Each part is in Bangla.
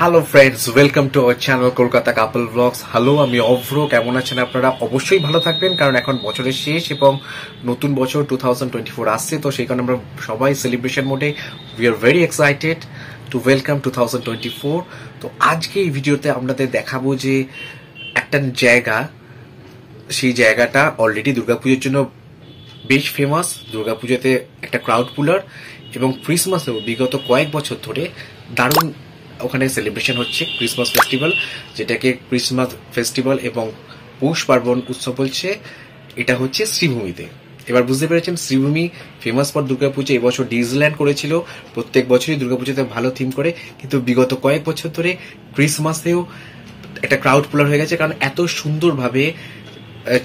Hello friends, welcome to our channel Kolkata couple blogs. Hello, আমি অভ্র। কেমন আছেন আপনারা? অবশ্যই ভালো থাকবেন, কারণ এখন বছরের শেষ এবং নতুন বছর 2024 আসছে। তো সেই কারণে আমরা সবাই সেলিব্রেশন মোডে। We are very excited to welcome 2024। তো আজকে এই ভিডিওতে আপনাদের দেখাবো যে একটা জায়গা, সেই জায়গাটা অলরেডি দুর্গাপুজোর জন্য বেশ ফেমাস। দুর্গাপুজোতে একটা ক্রাউড পুলার এবং ক্রিসমাসেও বিগত কয়েক বছর ধরে দারুণ ওখানে সেলিব্রেশন হচ্ছে ক্রিসমাস ফেস্টিভ্যাল, যেটাকে ক্রিসমাস ফেস্টিভ্যাল এবং পৌষ পার্বণ উৎসব বলছে। এটা হচ্ছে শ্রীভূমিতে। এবার বুঝতে পেরেছেন, শ্রীভূমি ফেমাস ফর দুর্গাপুজো। এবছর ডিজনিল্যান্ড করেছিল, প্রত্যেক বছরই দুর্গাপুজোতে ভালো থিম করে, কিন্তু বিগত কয়েক বছর ধরে ক্রিসমাসেও একটা ক্রাউড পুলার হয়ে গেছে, কারণ এত সুন্দরভাবে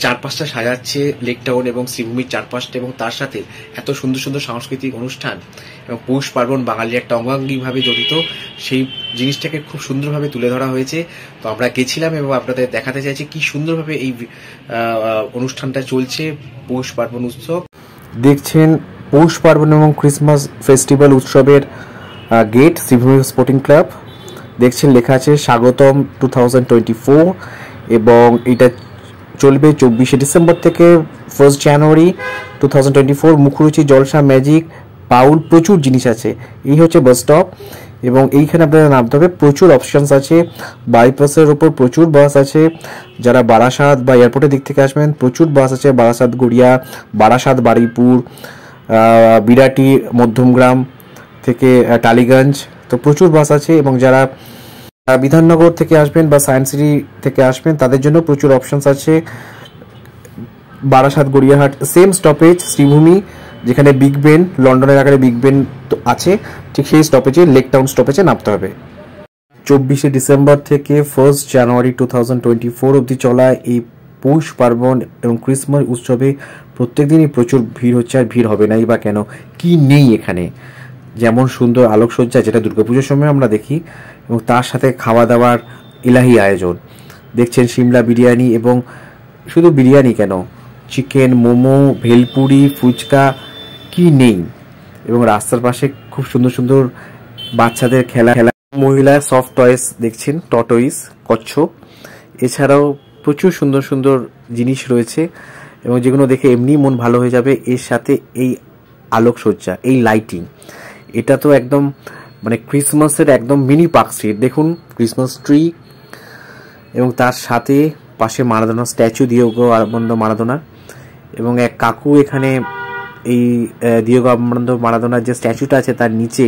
চারপাশটা সাজাচ্ছে লেক টাউন এবং শ্রীভূমির চারপাশটা, এবং তার সাথে এত সুন্দর সুন্দর সাংস্কৃতিক অনুষ্ঠান এবং পৌষ পার্বণ বাঙালির একটা অঙ্গাঙ্গিভাবে জড়িত, সেই জিনিসটাকে খুব সুন্দরভাবে তুলে ধরা হয়েছে। তো আমরা গেছিলাম এবং আপনাদের দেখাতে চাইছি কি সুন্দরভাবে এই অনুষ্ঠানটা চলছে, পৌষ পার্বণ উৎসব। দেখছেন পৌষ পার্বণ এবং ক্রিসমাস ফেস্টিভ্যাল উৎসবের গেট, শ্রীভূমি স্পোর্টিং ক্লাব। দেখছেন লেখা আছে স্বাগতম 2024, এবং এটা চলবে 24শে ডিসেম্বর থেকে 1 জানুয়ারি 2024। মুখরুচি, জলসা, ম্যাজিক, পাউল, প্রচুর জিনিস আছে। এই হচ্ছে বাস স্টপ, এবং এইখানে আপনাদের নামতে হবে। প্রচুর অপশনস আছে, বাইপাসের ওপর প্রচুর বাস আছে। যারা বারাসাত বা এয়ারপোর্টের দিক থেকে আসবেন, প্রচুর বাস আছে। বারাসাত গড়িয়া, বারাসাত বারুইপুর, বিরাটি মধ্যমগ্রাম থেকে টালিগঞ্জ, তো প্রচুর বাস আছে। এবং যারা বিধাননগর থেকে আসবেন বা সায়েন্স সিটি থেকে আসবেন, তাদের জন্য প্রচুর অপশনস আছে। বারাসাত গড়িয়াহাট সেম স্টপেজ, শ্রীভূমি যেখানে বিগ বেন, লন্ডনের আকারে বিগ বেন আছে, ঠিক সেই স্টপেজে লেক টাউন স্টপেজে নামতে হবে। 24শে ডিসেম্বর থেকে 1 জানুয়ারি 2024 অবধি চলা এই পৌষ পার্বণ এবং ক্রিসমাস উৎসবে প্রত্যেকদিনই প্রচুর ভিড় হচ্ছে। আর ভিড় হবে নাই বা কেন? কি নেই এখানে? যেমন সুন্দর আলোকসজ্জা, যেটা দুর্গাপুজোর সময় আমরা দেখি, এবং তার সাথে খাওয়া দাওয়ার ইলাহি আয়োজন। দেখছেন সিমলা বিরিয়ানি, এবং শুধু বিরিয়ানি কেন, চিকেন, মোমো, ভেলপুরি, ফুচকা, কি নেই? এবং রাস্তার পাশে খুব সুন্দর সুন্দর বাচ্চাদের খেলা, মহিলা সফট টয়েস দেখছেন, টটয়েস, কচ্ছপ। এছাড়াও প্রচুর সুন্দর সুন্দর জিনিস রয়েছে, এবং যেগুলো দেখে এমনি মন ভালো হয়ে যাবে। এর সাথে এই আলোকসজ্জা, এই লাইটিং, এটা তো একদম মানে ক্রিসমাসের একদম মিনি পার্ক স্ট্রিট। দেখুন ক্রিসমাস ট্রি, এবং তার সাথে পাশে Maradona statue, Diego Armando Maradona. এবং এক কাকু এখানে এই দিয়েগো আর্মান্দো মারাদোনার যে স্ট্যাচুটা আছে তার নিচে,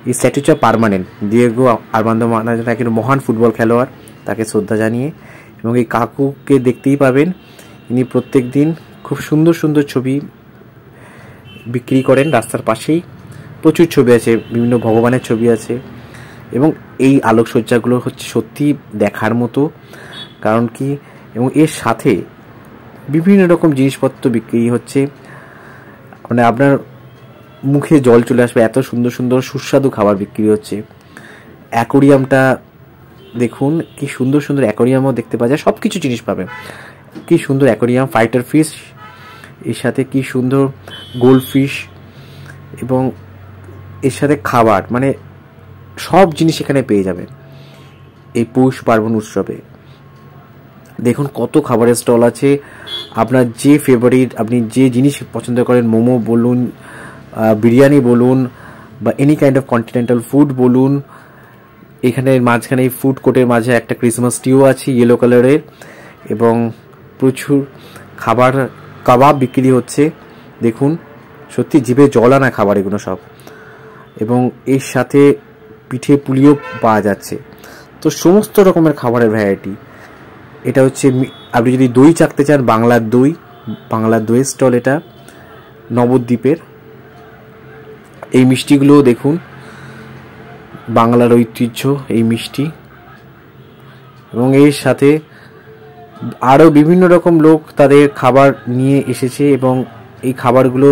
এই স্ট্যাচুটা পার্মানেন্ট। দিয়েগো আর্মান্দো মারাদোনা একজন মহান ফুটবল খেলোয়াড়, তাকে শ্রদ্ধা জানিয়ে। এবং এই কাকুকে দেখতেই পাবেন, ইনি প্রত্যেক দিন খুব সুন্দর সুন্দর ছবি বিক্রি করেন রাস্তার পাশেই। প্রচুর ছবি আছে, বিভিন্ন ভগবানের ছবি আছে, এবং এই আলোকসজ্জাগুলো হচ্ছে সত্যি দেখার মতো। কারণ কি, এবং এর সাথে বিভিন্ন রকম জিনিসপত্র বিক্রি হচ্ছে, মানে আপনার মুখে জল চলে আসবে, এত সুন্দর সুন্দর সুস্বাদু খাবার বিক্রি হচ্ছে। অ্যাকোরিয়ামটা দেখুন, কি সুন্দর সুন্দর অ্যাকোরিয়ামও দেখতে পাওয়া যায়, সব কিছু জিনিস পাবেন। কি সুন্দর অ্যাকোরিয়াম, ফাইটার ফিশ, এর সাথে কি সুন্দর গোল্ড ফিশ, এবং এর সাথে খাবার, মানে সব জিনিস এখানে পেয়ে যাবেন এই পৌষ পার্বণ উৎসবে। দেখুন কত খাবারের স্টল আছে, আপনার যে ফেভারিট, আপনি যে জিনিস পছন্দ করেন, মোমো বলুন, বিরিয়ানি বলুন, বা any kind of continental food বলুন। এখানে মাঝখানে এই ফুড কোর্টের মাঝে একটা ক্রিসমাস ট্রিও আছে ইয়েলো কালারের, এবং প্রচুর খাবার, কাবাব বিক্রি হচ্ছে। দেখুন সত্যি জিভে জল আনা খাবার এগুলো সব, এবং এর সাথে পিঠে পুলিও পাওয়া যাচ্ছে। তো সমস্ত রকমের খাবারের ভ্যারাইটি। এটা হচ্ছে, আপনি যদি দই চাকতে চান, বাংলার দই, বাংলার দইয়ের স্টল এটা, নবদ্বীপের। এই মিষ্টিগুলোও দেখুন, বাংলার ঐতিহ্য এই মিষ্টি। এবং এর সাথে আরও বিভিন্ন রকম লোক তাদের খাবার নিয়ে এসেছে, এবং এই খাবারগুলো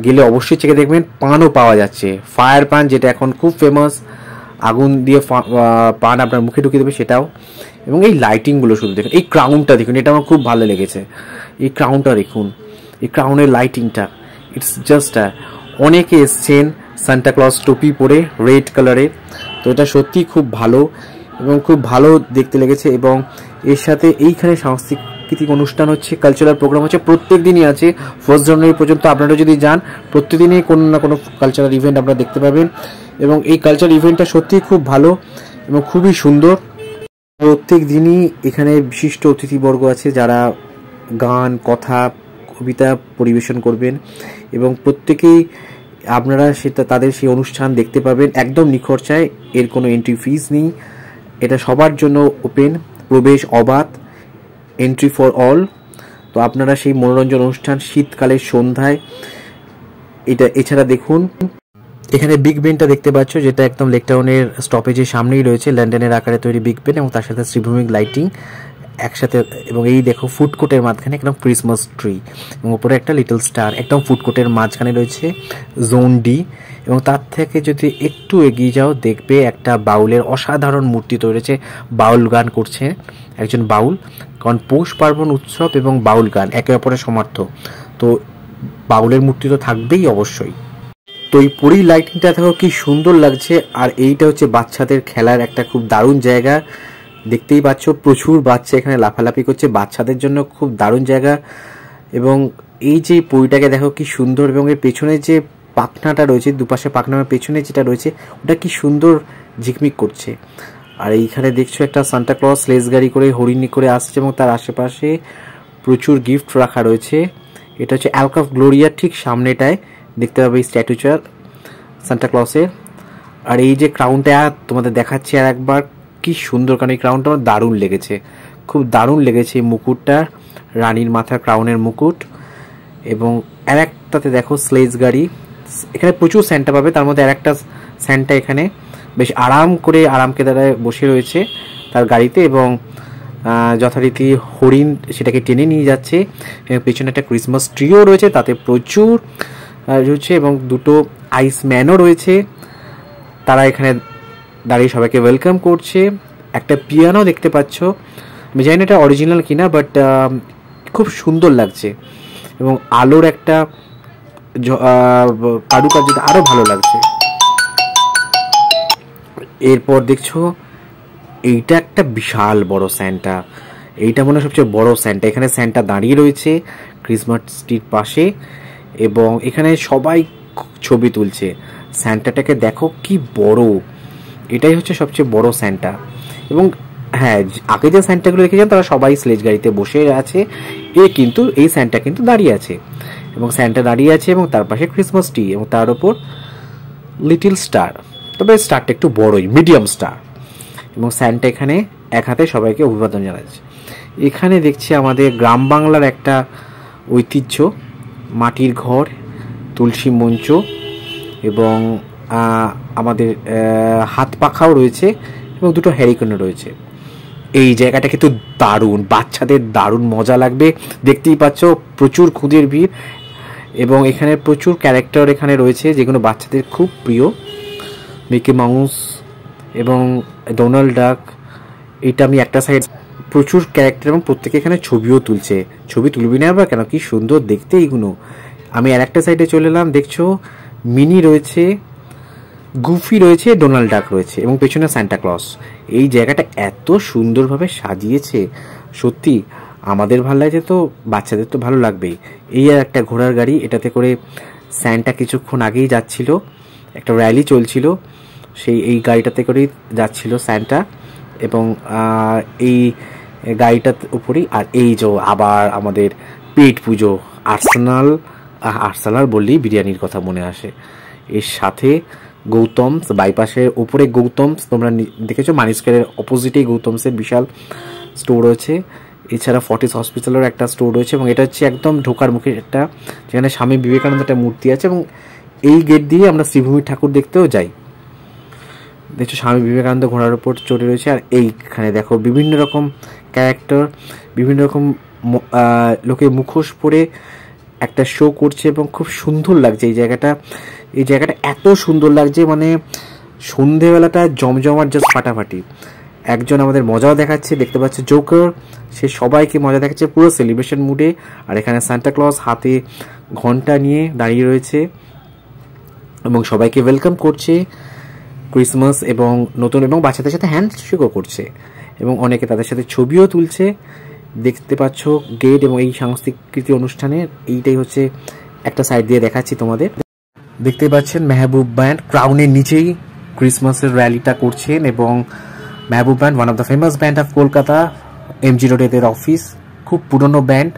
গেলে অবশ্যই চেখে দেখবেন। পানও পাওয়া যাচ্ছে, ফায়ার পান, যেটা এখন খুব ফেমাস, আগুন দিয়ে পান আপনার মুখে ঢুকিয়ে দেবে সেটাও। এবং এই লাইটিংগুলো শুধু দেখুন, এই ক্রাউনটা দেখুন, এটা আমার খুব ভালো লেগেছে। এই ক্রাউনটা দেখুন, এই ক্রাউনের লাইটিংটা, ইটস জাস্ট অনেকে এসছেন সান্টা ক্লজ টুপি পরে রেড কালারের। তো এটা সত্যি খুব ভালো এবং খুব ভালো দেখতে লেগেছে। এবং এর সাথে এইখানে সাংস্কৃতিক অনুষ্ঠান হচ্ছে, কালচারাল প্রোগ্রাম হচ্ছে, প্রত্যেক দিনই আছে 1 জানুয়ারি পর্যন্ত। আপনারা যদি যান প্রত্যেকদিনই কোনো না কোনো কালচারাল ইভেন্ট আপনারা দেখতে পাবেন। এবং এই কালচারাল ইভেন্টটা সত্যিই খুব ভালো এবং খুবই সুন্দর। প্রত্যেক দিনই এখানে বিশিষ্ট অতিথিবর্গ আছে যারা গান, কথা, কবিতা পরিবেশন করবেন এবং প্রত্যেকেই আপনারা তাদের সেই অনুষ্ঠান দেখতে পাবেন একদম নিখরচায়। এর কোনো এন্ট্রি ফিস নেই, এটা সবার জন্য ওপেন, প্রবেশ অবাধ, এন্ট্রি ফর অল। তো আপনারা সেই মনোরঞ্জন অনুষ্ঠান শীতকালের সন্ধ্যায় এটা। এছাড়া দেখুন এখানে বিগ বেনটা দেখতে পাচ্ছ, যেটা একদম লেক টাউনের স্টপেজের সামনেই রয়েছে, লন্ডনের আকারে তৈরি বিগ বেন এবং তার সাথে শ্রীভূমিক লাইটিং একসাথে। এবং এই দেখো ফুড কোর্টের মাঝখানে একদম ক্রিসমাস ট্রি এবং উপরে একটা লিটল স্টার, একদম ফুড কোর্টের মাঝখানে রয়েছে জোন ডি। এবং তার থেকে যদি একটু এগিয়ে যাও দেখবে একটা বাউলের অসাধারণ মূর্তি তৈরি হয়েছে। বাউল গান করছে একজন বাউল, কারণ পৌষ পার্বণ উৎসব এবং বাউল গান একে অপরের সমার্থ, তো বাউলের মূর্তি তো থাকবেই অবশ্যই। তো এই পুরী লাইটিংটা দেখো কি সুন্দর লাগছে। আর এইটা হচ্ছে বাচ্চাদের খেলার একটা খুব দারুণ জায়গা, দেখতেই পাচ্ছ প্রচুর বাচ্চা এখানে লাফালাফি করছে, বাচ্চাদের জন্য খুব দারুণ জায়গা। এবং এই যে পুরীটাকে দেখো কি সুন্দর, এবং এর পেছনে যে পাখনাটা রয়েছে, দুপাশে পাখনার পেছনে যেটা রয়েছে ওটা কি সুন্দর ঝিকমিক করছে। আর এইখানে দেখছো একটা সান্টা ক্লজ লেস গাড়ি করে হরিণী করে আসছে এবং তার আশেপাশে প্রচুর গিফট রাখা রয়েছে। এটা হচ্ছে অ্যালক অফ গ্লোরিয়ার ঠিক সামনেটায় দেখতে পাবে এই স্ট্যাচুচার সান্টা ক্লসের। আর এই যে ক্রাউনটা তোমাদের দেখাচ্ছি আর একবার, কি সুন্দর, কারণ এই ক্রাউনটা আমার দারুণ লেগেছে, খুব দারুণ লেগেছে এই মুকুটটা, রানীর মাথার ক্রাউনের মুকুট। এবং আর একটাতে দেখো স্লেজ গাড়ি, এখানে প্রচুর স্যান্টা পাবে, তার মধ্যে আর একটা স্যান্টা এখানে বেশ আরাম করে আরামকেদারায় বসে রয়েছে তার গাড়িতে এবং যথারীতি হরিণ সেটাকে টেনে নিয়ে যাচ্ছে। এবং পেছনে একটা ক্রিসমাস ট্রিও রয়েছে, তাতে প্রচুর রয়েছে এবং দুটো আইসম্যানও রয়েছে, তারা এখানে দাঁড়িয়ে সবাইকে ওয়েলকাম করছে। একটা পিয়ানো দেখতে পাচ্ছ, আমি জানি না এটা অরিজিনাল কিনা, বাট খুব সুন্দর লাগছে এবং আলোর একটা কারুকার্যটা আরো ভালো লাগছে। এরপর দেখছো এইটা একটা বিশাল বড় স্যান্টা, এইটা মনে হয় সবচেয়ে বড় স্যান্টা। এখানে স্যান্টা দাঁড়িয়ে রয়েছে ক্রিসমাস ট্রির পাশে এবং এখানে সবাই ছবি তুলছে। স্যান্টাটাকে দেখো কি বড়, এটাই হচ্ছে সবচেয়ে বড় স্যান্টা। এবং হ্যাঁ, আগে যে স্যান্টাগুলো দেখেছেন তারা সবাই স্লেজ গাড়িতে বসে আছে, কিন্তু এই স্যান্টা কিন্তু দাঁড়িয়ে আছে এবং স্যান্টা দাঁড়িয়ে আছে এবং তার পাশে ক্রিসমাস ট্রি এবং তার উপর লিটল স্টার, তবে স্টারটা একটু বড়ই, মিডিয়াম স্টার। এবং স্যান্টা এখানে এক হাতে সবাইকে অভিবাদন জানাচ্ছে। এখানে দেখছি আমাদের গ্রাম বাংলার একটা ঐতিহ্য, মাটির ঘর, তুলসী মঞ্চ এবং আমাদের হাত পাখাও রয়েছে এবং দুটো হ্যারিকেনও রয়েছে। এই জায়গাটা কিন্তু দারুণ, বাচ্চাদের দারুণ মজা লাগবে। দেখতেই পাচ্ছ প্রচুর খুদের ভিড় এবং এখানে প্রচুর ক্যারেক্টার এখানে রয়েছে যেগুলো বাচ্চাদের খুব প্রিয়, মিকি মাউস এবং ডোনাল্ড ডাক। এটা আমি একটা সাইড, প্রচুর ক্যারেক্টার এবং প্রত্যেকে এখানে ছবিও তুলছে। ছবি তুলবি না আবার কেন, কি সুন্দর দেখতে এইগুলো। আমি আর একটা সাইডে চলে এলাম, দেখছো মিনি রয়েছে, গুফি রয়েছে, ডোনাল্ড ডাক রয়েছে এবং পেছনে সান্টা ক্লজ। এই জায়গাটা এত সুন্দরভাবে সাজিয়েছে, সত্যি আমাদের ভালো লাগছে তো বাচ্চাদের তো ভালো লাগবেই। এই আর একটা ঘোড়ার গাড়ি, এটাতে করে স্যান্টা কিছুক্ষণ আগেই যাচ্ছিল, একটা র্যালি চলছিল, এই গাড়িটাতে করেই যাচ্ছিল স্যান্টা এবং এই গাড়িটার উপরেই। আর এই যে আবার আমাদের পেট পুজো, আর্সেনাল বললেই বিরিয়ানির কথা মনে আসে। এর সাথে গৌতমস, বাইপাসের উপরে গৌতমস, তোমরা দেখেছো মানি স্কোয়ারের অপোজিটেই গৌতমসের বিশাল স্টোর রয়েছে। এছাড়া ফর্টিস হসপিটালের একটা স্টোর রয়েছে এবং এটা হচ্ছে একদম ঢোকার মুখে একটা, যেখানে স্বামী বিবেকানন্দ একটা মূর্তি আছে এবং এই গেট দিয়ে আমরা শ্রীভূমি ঠাকুর দেখতেও যাই। দেখছো স্বামী বিবেকানন্দ ঘোড়ার উপর চড়ে রয়েছে। আর এইখানে দেখো বিভিন্ন রকম ক্যারেক্টার, বিভিন্ন রকম লোকের মুখোশ পরে একটা শো করছে এবং খুব সুন্দর লাগছে এই জায়গাটা। এই জায়গাটা এত সুন্দর লাগছে, মানে সন্ধেবেলাটা জমজমাট, জাস্ট ফাটাফাটি। একজন আমাদের মজাও দেখাচ্ছে, দেখতে পাচ্ছে জোকার, সে সবাইকে মজা দেখাচ্ছে পুরো সেলিব্রেশন মুডে। আর এখানে সান্টা ক্লজ হাতে ঘন্টা নিয়ে দাঁড়িয়ে রয়েছে এবং সবাইকে ওয়েলকাম করছে। ক্রিসমাস এবং নতুন এবং বাচ্চাদের সাথে হ্যান্ডশেকও করছে এবং অনেকে তাদের সাথে ছবিও তুলছে। দেখতে পাচ্ছ গেট এবং এই সাংস্কৃতিক অনুষ্ঠানে এইটাই হচ্ছে একটা সাইড দিয়ে দেখাচ্ছি তোমাদের। দেখতে পাচ্ছেন মেহবুব ব্যান্ড ক্রাউনের নিচেই ক্রিসমাসের র্যালিটা করছেন এবং Mehboob band one of the famous band of Kolkata, MG road এদের অফিস, খুব পুরনো ব্যান্ড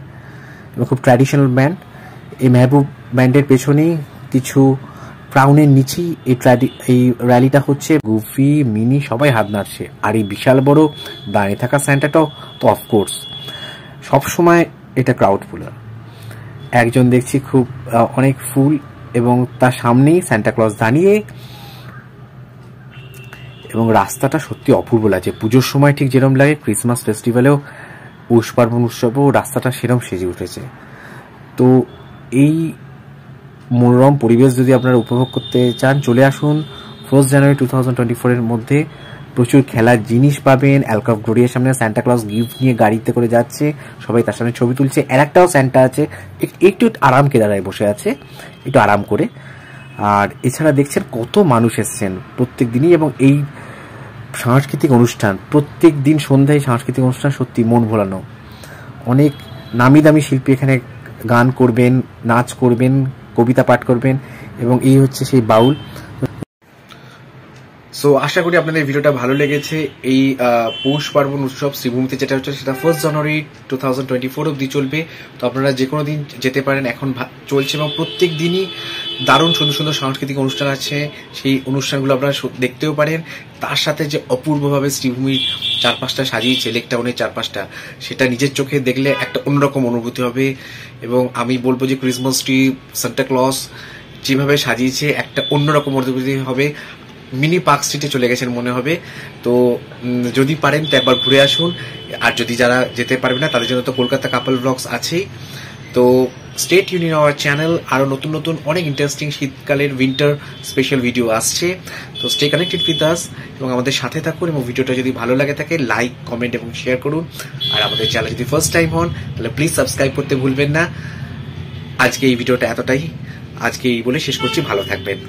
এবং খুব ট্র্যাডিশনাল ব্যান্ড। এই মেহবুব ব্যান্ডের পেছনেই কিছু ক্রাউনের নিচেই এই র্যালিটা হচ্ছে। গুফি, মিনি সবাই হাত নাড়ছে। আর এই বিশাল বড় দাঁড়িয়ে থাকা স্যান্টাটাও তো অফকোর্স সবসময় এটা ক্রাউড ফুলার। একজন দেখছি খুব অনেক ফুল এবং তার সামনেই সান্টা ক্লজ দাঁড়িয়ে এবং রাস্তাটা সত্যি অপূর্ব লাগছে। পুজোর সময় ঠিক যেরকম লাগে ক্রিসমাস ফেস্টিভ্যালেও পৌষ পার্বণ উৎসবেও রাস্তাটা সেরকম সেজে উঠেছে। তো এই মনোরম পরিবেশ যদি আপনারা উপভোগ করতে চান চলে আসুন 1 জানুয়ারি 2024 মধ্যে। প্রচুর খেলার জিনিস পাবেন। অ্যালক অফ গ্লোরিয়ার সামনে সান্টা ক্লজ গিফট নিয়ে গাড়িতে করে যাচ্ছে, সবাই তার সামনে ছবি তুলছে। আর একটাও সান্টা আছে একটু আরাম কেদারায় বসে আছে, একটু আরাম করে। আর এছাড়া দেখছেন কত মানুষ এসছেন প্রত্যেক দিনই এবং এই সাংস্কৃতিক অনুষ্ঠান প্রত্যেক দিন সন্ধ্যায় সাংস্কৃতিক অনুষ্ঠান সত্যি মন ভোলানো। অনেক নামি দামি শিল্পী এখানে গান করবেন, নাচ করবেন, কবিতা পাঠ করবেন এবং এই হচ্ছে সেই বাউল। সো আশা করি আপনাদের ভিডিওটা ভালো লেগেছে। এই পৌষ পার্বণ উৎসব শ্রীভূমিতে যেটা হচ্ছে সেটা 1 জানুয়ারি 2024 অবধি চলবে। তো আপনারা যে কোনো দিন যেতে পারেন, এখন চলছে এবং প্রত্যেক দিনই দারুণ সুন্দর সুন্দর সাংস্কৃতিক অনুষ্ঠান আছে। সেই অনুষ্ঠানগুলো আপনারা দেখতেও পারেন। তার সাথে যে অপূর্বভাবে শ্রীভূমির চারপাশটা সাজিয়েছে, লেক টাউনের চারপাশটা, সেটা নিজের চোখে দেখলে একটা অন্যরকম অনুভূতি হবে। এবং আমি বলবো যে ক্রিসমাস ট্রি, সান্টা ক্লজ যেভাবে সাজিয়েছে একটা অন্যরকম অনুভূতি হবে। মিনি পার্ক স্ট্রিটে চলে গেছেন মনে হবে। তো যদি পারেন তো একবার ঘুরে আসুন। আর যদি যারা যেতে পারবে না তাদের জন্য তো কলকাতা কাপল ব্লগস আছেই। তো stay tune in our channel, আরও নতুন নতুন অনেক ইন্টারেস্টিং শীতকালের উইন্টার স্পেশাল ভিডিও আসছে। তো স্টে কানেক্টেড উইথ আস এবং আমাদের সাথে থাকুন। এবং ভিডিওটা যদি ভালো লাগে থাকে লাইক, কমেন্ট এবং শেয়ার করুন। আর আমাদের চ্যানেল যদি ফার্স্ট টাইম হন তাহলে প্লিজ সাবস্ক্রাইব করতে ভুলবেন না। আজকে এই ভিডিওটা এতটাই, আজকে এই বলে শেষ করছি। ভালো থাকবেন।